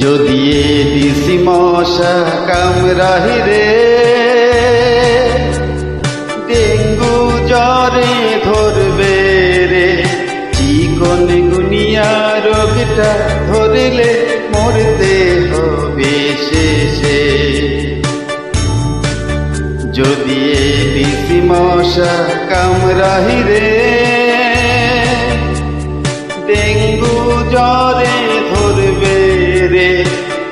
যদি এডিসি মশা কামড়ায় রে, ডেঙ্গু জ্বরে ধরবে রে, চিকন গুনিয়া রোগটা ধরলে মরতে হবে শেষে। যদি এডিসি মশা কামড়ায় রে, ডেঙ্গু জ্বরে ধরবে রে,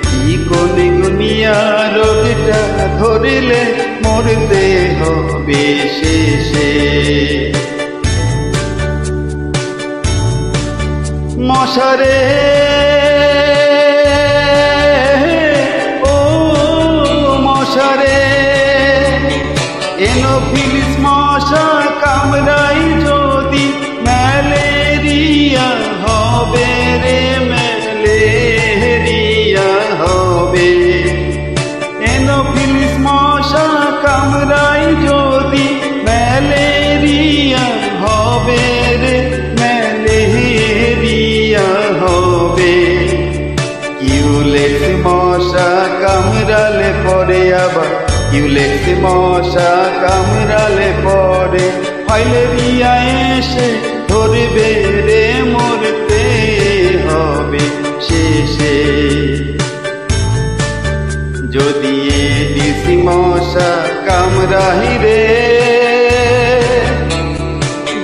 চিকন গুনিয়া রোগটা ধরলে মরতে হবে শেষে। মশারে ও মশারে, এনোফিলিস মশা কামড়াই যদি ম্যালেরিয়া হবে রে, ম্যালেরিয়া হবে। এনোফিলিস মশা কামড়াই যদি ম্যালেরিয়া হবে রে, ম্যালেরিয়া হবে। কিউলেক্স মশা কামড়ালে পরে আবার, কিউলেক্স মশা কামড়ালে পরে ফাইলেরিয়া এসে ধরবে রে, মরতে হবে শেষে। যদি এডিসি মশা কামড়ায় রে,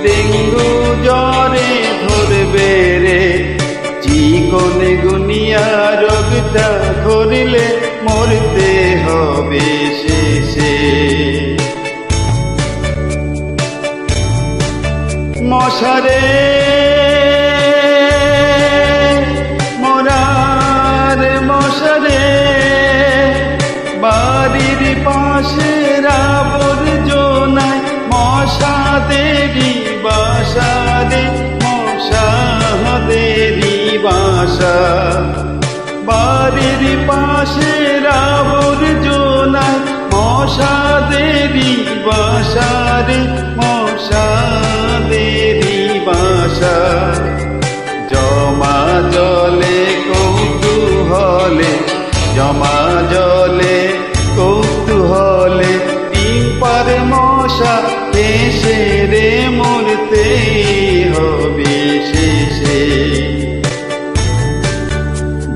ডেঙ্গু জ্বরে ধরবে রে, চিকন গুনিয়া রোগটা ধরলে মরতে হবে শেষে। মশারে মোরার মশারে, বাড়ির পাশের আবর্জনায় মশাদেরই বাসা রে, মশাদেরই বাসা। বাড়ির পাশের আবর্জনায় মশাদেরই বাসা রে, মশাদেরই বাসা। জমা জলে কৌতূহলে, জমা জলে কৌতূহলে, ডিম পাড়ে মশা এসে রে, মরতে হবে শেষে।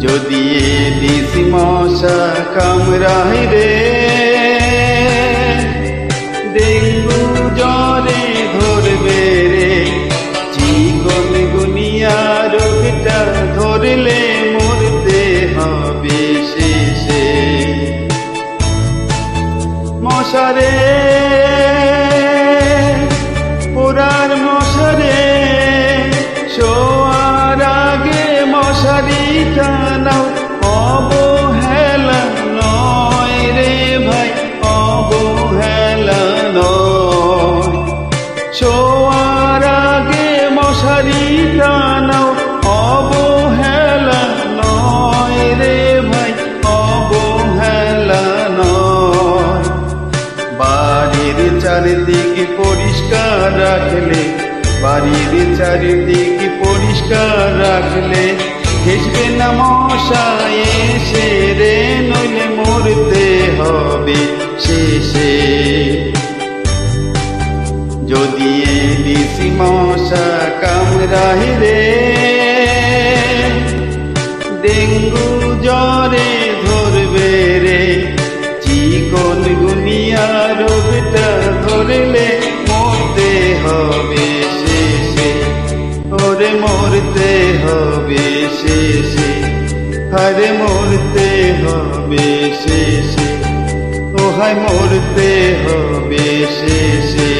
যদি এডিসি মশা কামড়ায় রে, ডেঙ্গু জ্বরে ধরবে রে, চিকন গুনিয়া রোগটা ধরলে মরতে হবে শেষে। মশারে পোড়ার মশারে, শোয়ার আগে মশারি টানাও, অবহেলা নয় রে ভাই, অবহেলা নয়। শোয়ার আগে মশারি টানাও, অবহেলা নয় রে ভাই, অবহেলা নয়। বাড়ির চারিদিকে পরিষ্কার রাখলে, বাড়ির চারিদিকে পরিষ্কার রাখলে ঘেঁষবে না মশা এসে রে, নইলে মরতে হবে শেষে। যদি এডিসি মশা কামড়ায় রে, ডেঙ্গু জ্বরে ধরবে রে, চিকন গুনিয়া রোগটা ধরলে মরতে হবে শেষে। ওরে মরতে হবে শেষে, আরে মরতে হবে শেষে, ও হায় মরতে হবে শেষে।